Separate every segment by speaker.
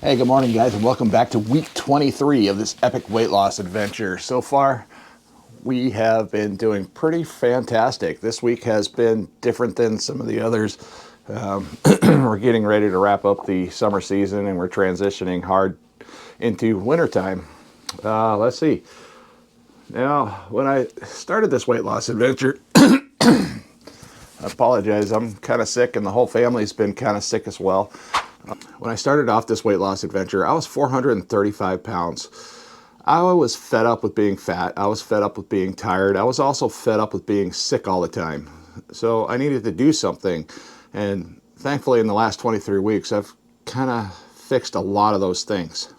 Speaker 1: Hey, good morning, guys, and welcome back to week 23 of this epic weight loss adventure. So far, we have been doing pretty fantastic. This week has been different than some of the others. We're getting ready to wrap up the summer season, and we're transitioning hard into wintertime. Let's see. Now, when I started this weight loss adventure, I apologize, I'm kind of sick, and the whole family's been kind of sick as well. When I started off this weight loss adventure, I was 435 pounds. I was fed up with being fat. I was fed up with being tired. I was also fed up with being sick all the time. So I needed to do something. And thankfully, in the last 23 weeks, I've kind of fixed a lot of those things.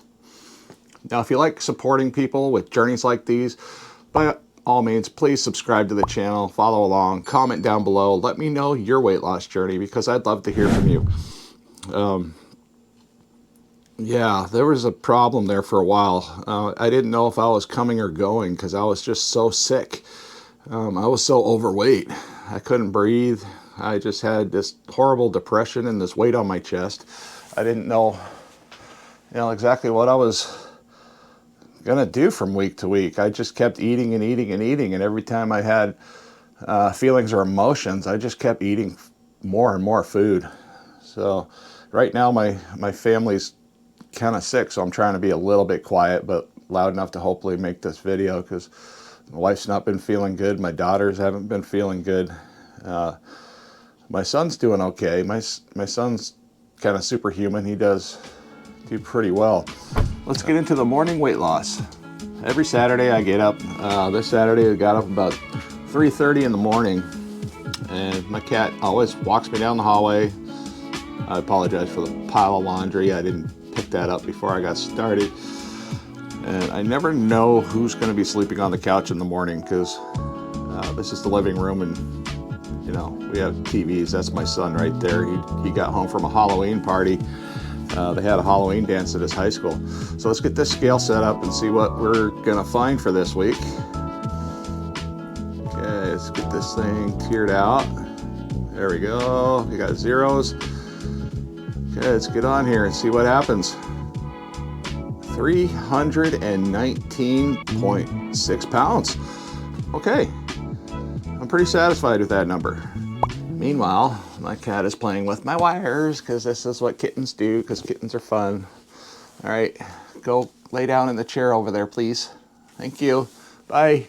Speaker 1: Now, if you like supporting people with journeys like these, by all means, please subscribe to the channel, follow along, comment down below. Let me know your weight loss journey because I'd love to hear from you. Yeah, there was a problem there for a while. I didn't know if I was coming or going because I was just so sick. I was so overweight. I couldn't breathe. I just had this horrible depression and this weight on my chest. I didn't know, exactly what I was gonna do from week to week. I just kept eating and eating and eating, and every time I had feelings or emotions, I just kept eating more and more food. So right now my family's kind of sick, so I'm trying to be a little bit quiet but loud enough to hopefully make this video because my wife's not been feeling good. My daughters haven't been feeling good. My son's doing okay. My son's kind of superhuman. He does do pretty well. Let's get into the morning weight loss. Every Saturday I get up. This Saturday I got up about 3:30 in the morning, and my cat always walks me down the hallway. I apologize for the pile of laundry. I didn't pick that up before I got started. And I never know who's going to be sleeping on the couch in the morning because this is the living room, and we have TVs. That's my son right there. He got home from a Halloween party. They had a Halloween dance at his high school. So let's get this scale set up and see what we're going to find for this week. Okay, let's get this thing tiered out. There we go. We got zeros. Okay, let's get on here and see what happens. 319.6 pounds. Okay, I'm pretty satisfied with that number. Meanwhile, my cat is playing with my wires because this is what kittens do, because kittens are fun. All right, go lay down in the chair over there, please. Thank you. Bye.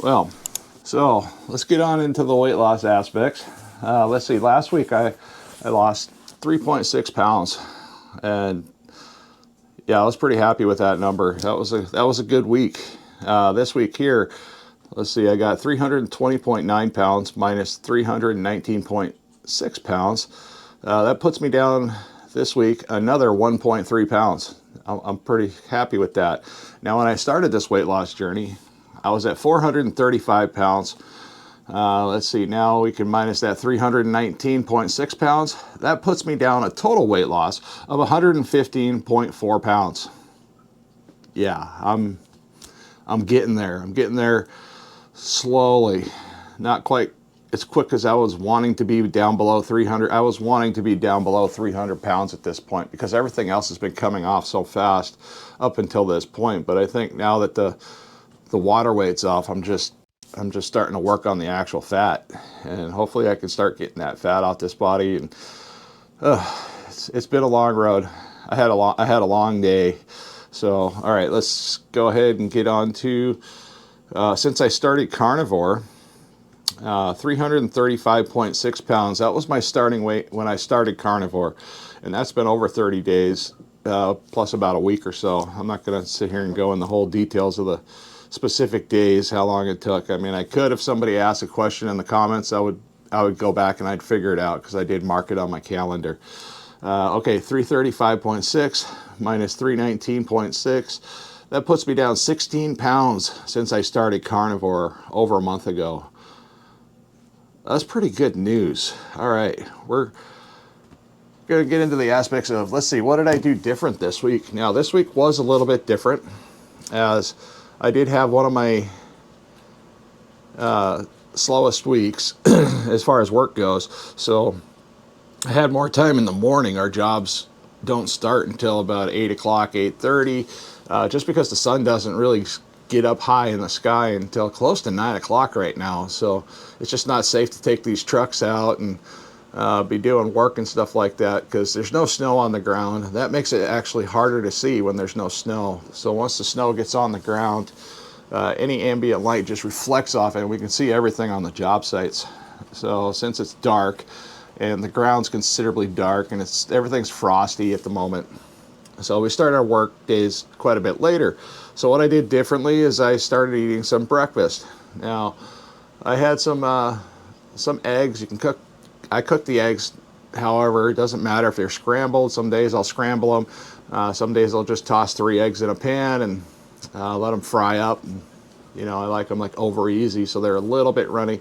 Speaker 1: Well, so let's get on into the weight loss aspects. Let's see, last week I lost 3.6 pounds, and yeah, I was pretty happy with that number. That was a good week. This week here, let's see, I got 320.9 pounds minus 319.6 pounds. That puts me down this week another 1.3 pounds. I'm pretty happy with that. Now, when I started this weight loss journey, I was at 435 pounds. Let's see, now we can minus that 319.6 pounds. That puts me down a total weight loss of 115.4 pounds. Yeah, I'm getting there. I'm getting there slowly. Not quite as quick as I was wanting to be down below 300. I was wanting to be down below 300 pounds at this point because everything else has been coming off so fast up until this point. But I think now that the water weight's off, I'm just starting to work on the actual fat, and hopefully I can start getting that fat off this body. And it's been a long road. I had a long day. So all right, let's go ahead and get on to since I started Carnivore, 335.6 pounds. That was my starting weight when I started Carnivore, and that's been over 30 days plus about a week or so. I'm not going to sit here and go in the whole details of the specific days, how long it took. I mean, I could, if somebody asked a question in the comments, I would go back and I'd figure it out because I did mark it on my calendar. Okay, 335.6 minus 319.6. That puts me down 16 pounds since I started Carnivore over a month ago. That's pretty good news. All right, we're going to get into the aspects of, let's see, what did I do different this week? Now, this week was a little bit different, as I did have one of my slowest weeks as far as work goes. So I had more time in the morning. Our jobs don't start until about 8 o'clock, 8:30, just because the sun doesn't really get up high in the sky until close to 9 o'clock right now. So it's just not safe to take these trucks out and be doing work and stuff like that because there's no snow on the ground. That makes it actually harder to see when there's no snow. So once the snow gets on the ground, any ambient light just reflects off it and we can see everything on the job sites. So since it's dark and the ground's considerably dark and everything's frosty at the moment, so we start our work days quite a bit later. So what I did differently is I started eating some breakfast. Now I had some eggs. You can cook. I cook the eggs. However, it doesn't matter if they're scrambled. Some days I'll scramble them. Some days I'll just toss 3 eggs in a pan and let them fry up. And, you know, I like them like over easy, so they're a little bit runny.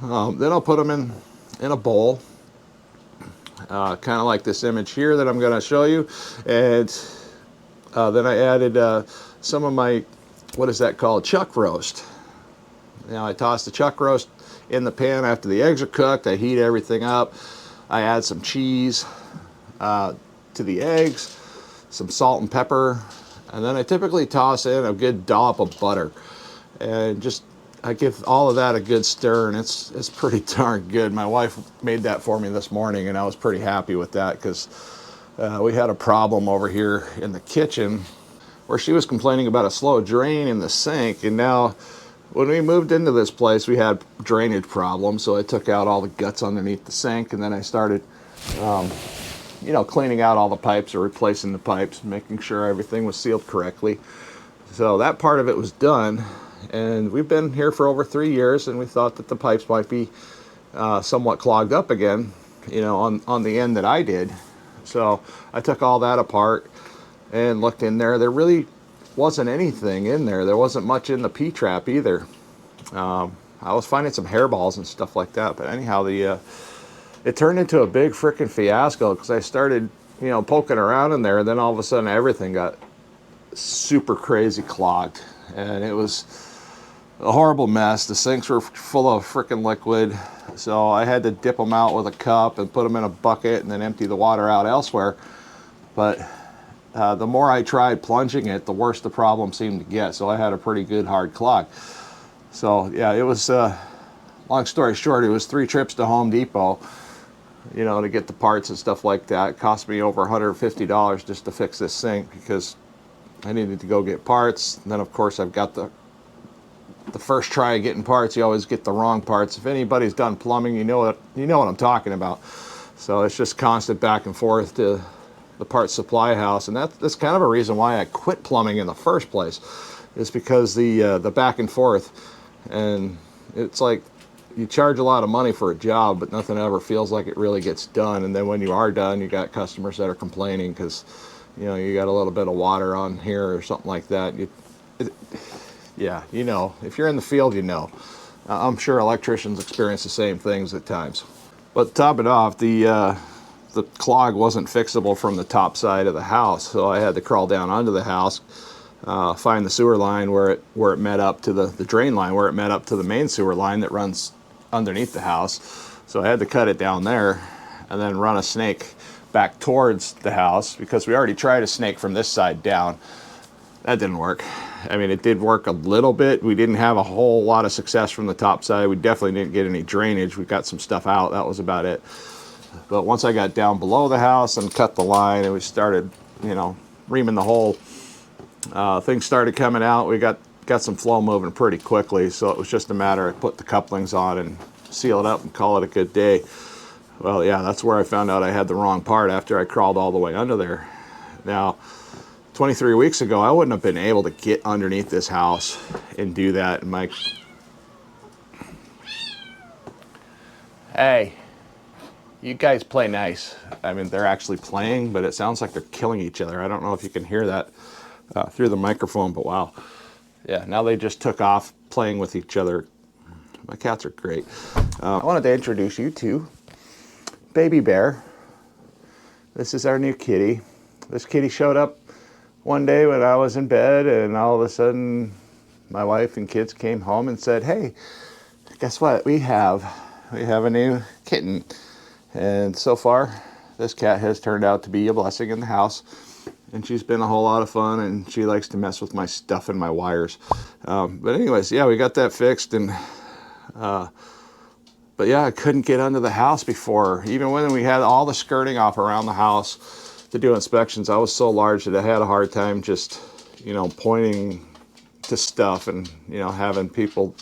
Speaker 1: Then I'll put them in a bowl, kind of like this image here that I'm going to show you. And then I added some of my, what is that called, chuck roast. Now I toss the chuck roast in the pan after the eggs are cooked. I heat everything up. I add some cheese to the eggs, some salt and pepper, and then I typically toss in a good dollop of butter. And just, I give all of that a good stir, and it's pretty darn good. My wife made that for me this morning, and I was pretty happy with that because we had a problem over here in the kitchen where she was complaining about a slow drain in the sink, and now when we moved into this place, we had drainage problems, so I took out all the guts underneath the sink, and then I started, you know, cleaning out all the pipes or replacing the pipes, making sure everything was sealed correctly. So that part of it was done, and we've been here for over 3 years, and we thought that the pipes might be somewhat clogged up again, you know, on the end that I did. So I took all that apart and looked in there. There really wasn't anything in there. There wasn't much in the P-trap either. I was finding some hairballs and stuff like that, but anyhow, it turned into a big frickin' fiasco because I started, you know, poking around in there, and then all of a sudden everything got super crazy clogged, and it was a horrible mess. The sinks were full of frickin' liquid, so I had to dip them out with a cup and put them in a bucket and then empty the water out elsewhere. But the more I tried plunging it, the worse the problem seemed to get. So I had a pretty good hard clog. So yeah, it was, long story short, it was 3 trips to Home Depot, you know, to get the parts and stuff like that. It cost me over $150 just to fix this sink because I needed to go get parts. And then of course I've got the first try of getting parts, you always get the wrong parts. If anybody's done plumbing, you know what I'm talking about. So it's just constant back and forth to the parts supply house, and that's kind of a reason why I quit plumbing in the first place, is because the back and forth. And it's like you charge a lot of money for a job, but nothing ever feels like it really gets done. And then when you are done, you got customers that are complaining because, you know, you got a little bit of water on here or something like that. Yeah, you know, if you're in the field, you know. I'm sure electricians experience the same things at times. But to top it off, the clog wasn't fixable from the top side of the house, so I had to crawl down under the house, find the sewer line where it met up to the drain line, where it met up to the main sewer line that runs underneath the house. So I had to cut it down there and then run a snake back towards the house because we already tried a snake from this side down. That didn't work. I mean, it did work a little bit. We didn't have a whole lot of success from the top side. We definitely didn't get any drainage. We got some stuff out. That was about it. But once I got down below the house and cut the line and we started, you know, reaming the hole, things started coming out. We got some flow moving pretty quickly. So it was just a matter of put the couplings on and seal it up and call it a good day. Well, yeah, that's where I found out I had the wrong part after I crawled all the way under there. Now, 23 weeks ago, I wouldn't have been able to get underneath this house and do that. And my, hey, you guys play nice. I mean, they're actually playing, but it sounds like they're killing each other. I don't know if you can hear that through the microphone, but wow. Yeah, now they just took off playing with each other. My cats are great. I wanted to introduce you to Baby Bear. This is our new kitty. This kitty showed up one day when I was in bed, and all of a sudden my wife and kids came home and said, hey, guess what? We have a new kitten. And so far, this cat has turned out to be a blessing in the house. And she's been a whole lot of fun, and she likes to mess with my stuff and my wires. But anyways, yeah, we got that fixed. And but yeah, I couldn't get under the house before. Even when we had all the skirting off around the house to do inspections, I was so large that I had a hard time just, pointing to stuff and, having people,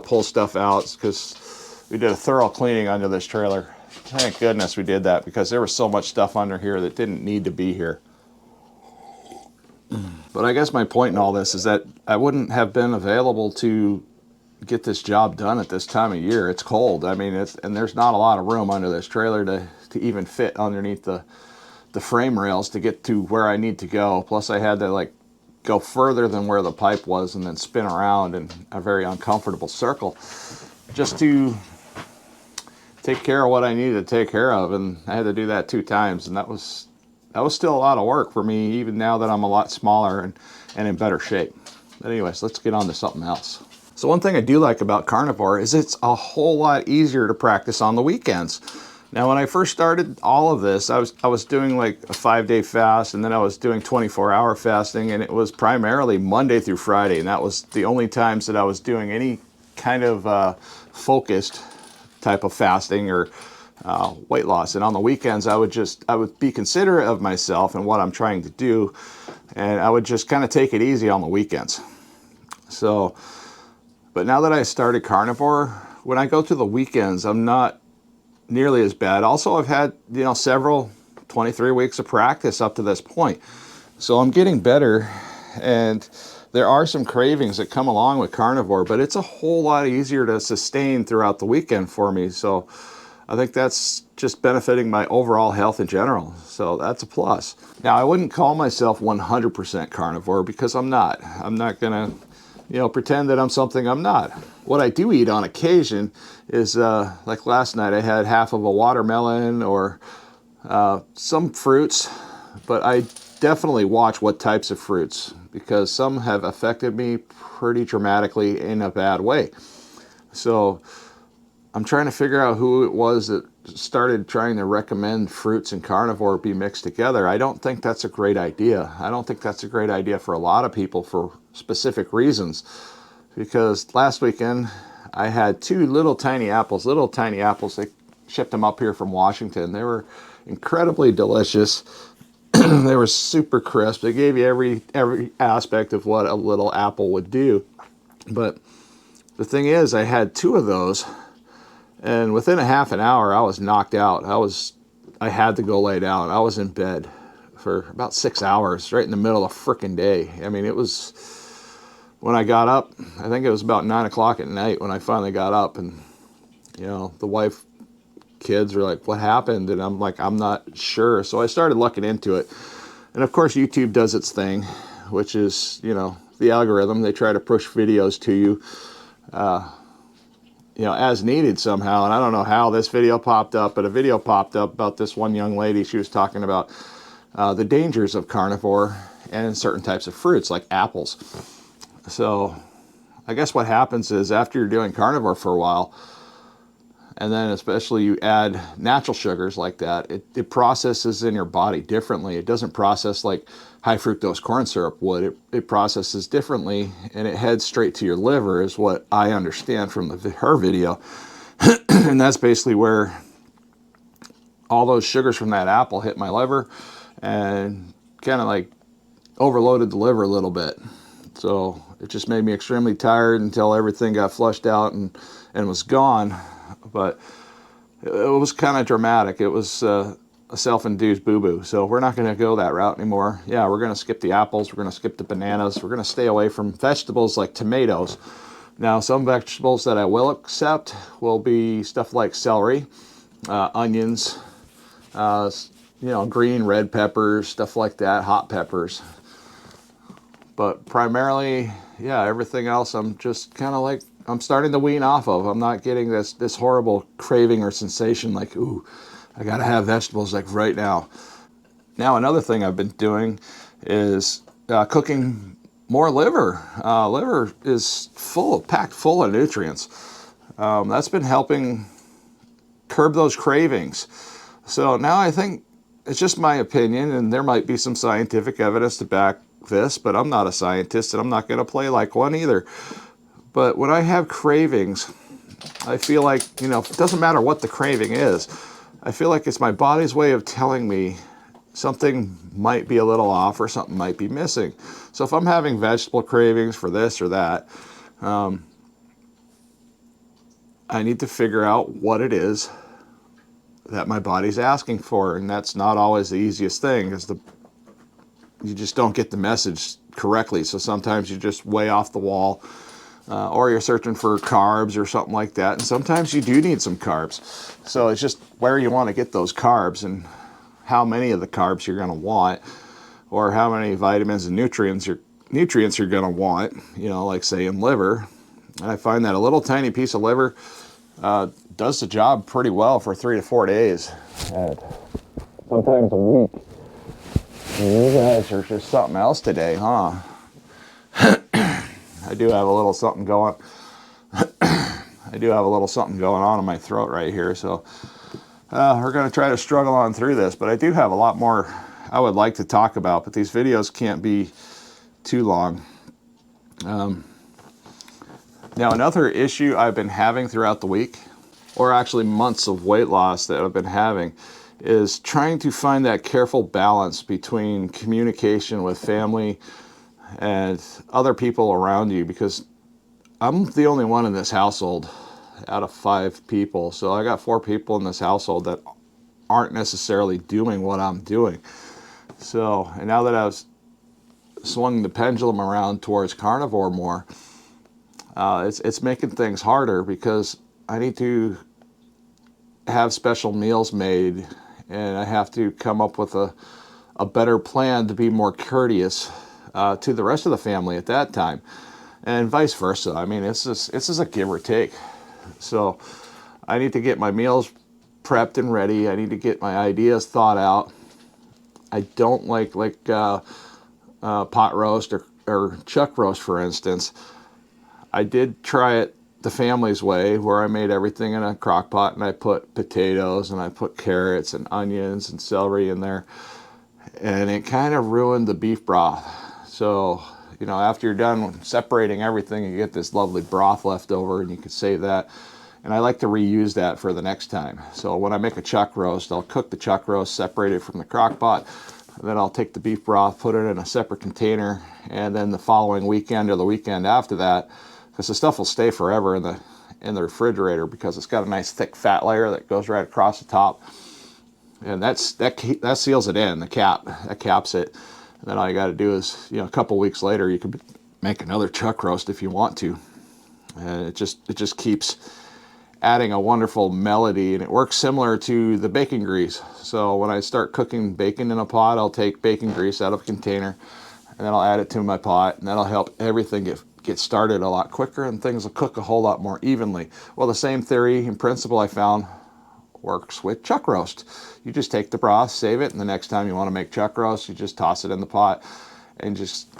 Speaker 1: pull stuff out, because we did a thorough cleaning under this trailer. Thank goodness we did that, because there was so much stuff under here that didn't need to be here. But I guess my point in all this is that I wouldn't have been available to get this job done at this time of year. It's cold. I mean, and there's not a lot of room under this trailer to even fit underneath the frame rails to get to where I need to go. Plus I had to go further than where the pipe was and then spin around in a very uncomfortable circle just to take care of what I needed to take care of. And I had to do that 2 times, and that was still a lot of work for me, even now that I'm a lot smaller and in better shape. But anyways, let's get on to something else. So one thing I do like about Carnivore is it's a whole lot easier to practice on the weekends. Now, when I first started all of this, I was doing like a 5-day fast, and then I was doing 24-hour fasting, and it was primarily Monday through Friday, and that was the only times that I was doing any kind of focused type of fasting or weight loss. And on the weekends, I would be considerate of myself and what I'm trying to do, and I would just kind of take it easy on the weekends. So, but now that I started Carnivore, when I go to the weekends, I'm not nearly as bad. Also, I've had, several 23 weeks of practice up to this point. So I'm getting better, and there are some cravings that come along with Carnivore, but it's a whole lot easier to sustain throughout the weekend for me. So I think that's just benefiting my overall health in general. So that's a plus. Now, I wouldn't call myself 100% carnivore, because I'm not. I'm not gonna, pretend that I'm something I'm not. What I do eat on occasion is, like last night, I had half of a watermelon or some fruits, but I definitely watch what types of fruits, because some have affected me pretty dramatically in a bad way. So I'm trying to figure out who it was that started trying to recommend fruits and carnivore be mixed together. I don't think that's a great idea. I don't think that's a great idea for a lot of people for specific reasons. Because last weekend I had 2 little tiny apples. They shipped them up here from Washington. They were incredibly delicious. They were super crisp. They gave you every aspect of what a little apple would do. But the thing is, I had 2 of those, and within a half an hour I was knocked out. I had to go lay down. I was in bed for about 6 hours, right in the middle of the frickin' day. I mean, it was, when I got up, I think it was about 9 o'clock at night when I finally got up, and the wife, kids were like, "What happened?" And I'm like, "I'm not sure." So I started looking into it, and of course YouTube does its thing, which is, the algorithm. They try to push videos to you as needed somehow. And I don't know how this video popped up, but a video popped up about this one young lady. She was talking about the dangers of carnivore and certain types of fruits like apples. So I guess what happens is, after you're doing carnivore for a while, and then especially you add natural sugars like that, it processes in your body differently. It doesn't process like high fructose corn syrup would. It processes differently, and it heads straight to your liver, is what I understand from her video. And that's basically where all those sugars from that apple hit my liver and kind of overloaded the liver a little bit. So it just made me extremely tired until everything got flushed out and was gone. But it was kind of dramatic. It was a self-induced boo-boo. So we're not going to go that route anymore. Yeah, we're going to skip the apples. We're going to skip the bananas. We're going to stay away from vegetables like tomatoes. Now, some vegetables that I will accept will be stuff like celery, onions, green, red peppers, stuff like that, hot peppers. But primarily, yeah, everything else I'm just kind of I'm starting to wean off of. I'm not getting this horrible craving or sensation like, ooh, I gotta have vegetables right now. Now, another thing I've been doing is cooking more liver. Liver is packed full of nutrients. That's been helping curb those cravings. So now I think it's just my opinion, and there might be some scientific evidence to back this, but I'm not a scientist and I'm not going to play like one either. But when I have cravings, I feel like, you know, it doesn't matter what the craving is. I feel like it's my body's way of telling me something might be a little off or something might be missing. So if I'm having vegetable cravings for this or that, I need to figure out what it is that my body's asking for. And that's not always the easiest thing, because you just don't get the message correctly. So sometimes you're just way off the wall, or you're searching for carbs or something like that. And sometimes you do need some carbs. So it's just where you want to get those carbs and how many of the carbs you're going to want, or how many vitamins and nutrients you're going to want, you know, like say in liver. And I find that a little tiny piece of liver does the job pretty well for 3 to 4 days, and sometimes a week. You guys are just something else today, huh? I do have a little something going. I do have a little something going on in my throat right here, so we're going to try to struggle on through this. But I do have a lot more I would like to talk about, but these videos can't be too long. Now, another issue I've been having throughout the week, or actually months of weight loss that I've been having, is trying to find that careful balance between communication with family and other people around you, because I'm the only one in this household out of 5 people. So I got 4 people in this household that aren't necessarily doing what I'm doing. So, and now that I've swung the pendulum around towards carnivore more, it's making things harder, because I need to have special meals made, and I have to come up with a better plan to be more courteous to the rest of the family at that time, and vice versa. I mean, it's just a give or take. So I need to get my meals prepped and ready. I need to get my ideas thought out. I don't like pot roast or chuck roast, for instance. I did try it the family's way, where I made everything in a crock pot, and I put potatoes and I put carrots and onions and celery in there, and it kind of ruined the beef broth. So, you know, after you're done separating everything, you get this lovely broth left over, and you can save that. And I like to reuse that for the next time. So when I make a chuck roast, I'll cook the chuck roast, separate it from the crock pot, and then I'll take the beef broth, put it in a separate container, and then the following weekend or the weekend after that, because the stuff will stay forever in the refrigerator, because it's got a nice thick fat layer that goes right across the top, and that seals it in. That caps it. And then all you got to do is, you know, a couple weeks later, you can make another chuck roast if you want to, and it just keeps adding a wonderful melody, and it works similar to the bacon grease. So when I start cooking bacon in a pot, I'll take bacon grease out of a container, and then I'll add it to my pot, and that'll help everything get started a lot quicker, and things will cook a whole lot more evenly. Well, the same theory and principle I found works with chuck roast. You just take the broth, save it, and the next time you want to make chuck roast, you just toss it in the pot, and just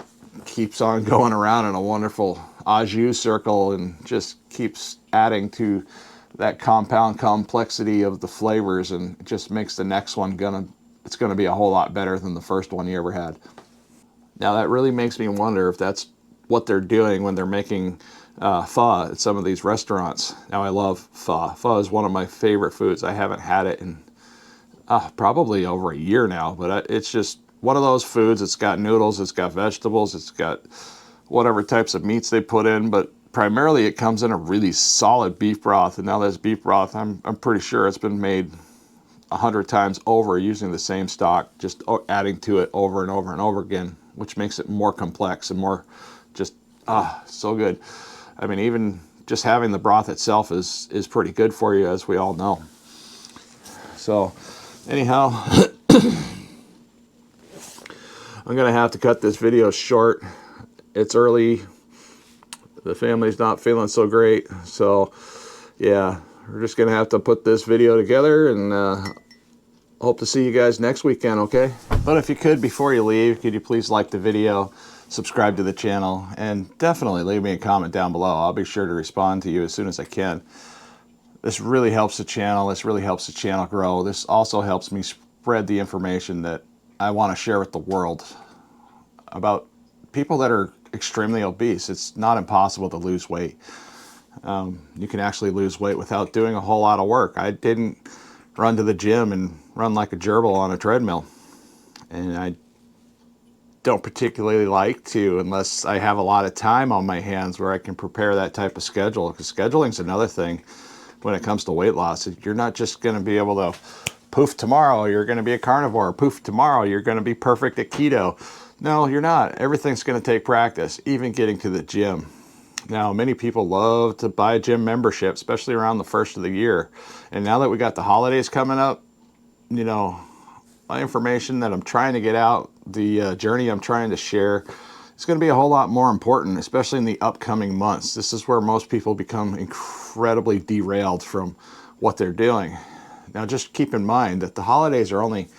Speaker 1: keeps on going around in a wonderful au jus circle, and just keeps adding to that compound complexity of the flavors, and it just makes the next one it's gonna be a whole lot better than the first one you ever had. Now that really makes me wonder if that's what they're doing when they're making pho at some of these restaurants. Now, I love pho. Pho is one of my favorite foods. I haven't had it in probably over a year now, but it's just one of those foods. It's got noodles, it's got vegetables, it's got whatever types of meats they put in, but primarily it comes in a really solid beef broth. And now this beef broth, I'm pretty sure it's been made 100 times over using the same stock, just adding to it over and over and over again, which makes it more complex and more just so good. I mean, even just having the broth itself is pretty good for you, as we all know. So anyhow, I'm gonna have to cut this video short. It's early, the family's not feeling so great, so yeah, we're just gonna have to put this video together, and hope to see you guys next weekend, okay? But if you could, before you leave, could you please like the video, subscribe to the channel, and definitely leave me a comment down below. I'll be sure to respond to you as soon as I can. This really helps the channel. This really helps the channel grow. This also helps me spread the information that I want to share with the world about people that are extremely obese. It's not impossible to lose weight. You can actually lose weight without doing a whole lot of work. I didn't run to the gym and run like a gerbil on a treadmill. And I don't particularly like to unless I have a lot of time on my hands where I can prepare that type of schedule. Because scheduling is another thing when it comes to weight loss. You're not just going to be able to poof tomorrow you're going to be a carnivore, poof tomorrow you're going to be perfect at keto. No, you're not. Everything's going to take practice, even getting to the gym. Now, many people love to buy a gym membership, especially around the first of the year. And now that we got the holidays coming up, you know, my information that I'm trying to get out, the journey I'm trying to share, it's going to be a whole lot more important, especially in the upcoming months. This is where most people become incredibly derailed from what they're doing. Now, just keep in mind that the holidays are only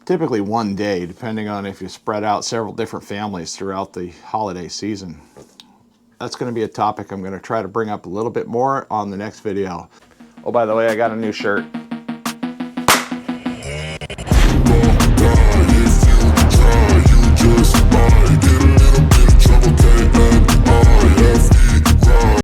Speaker 1: typically one day, depending on if you spread out several different families throughout the holiday season. That's going to be a topic I'm going to try to bring up a little bit more on the next video. Oh, by the way, I got a new shirt.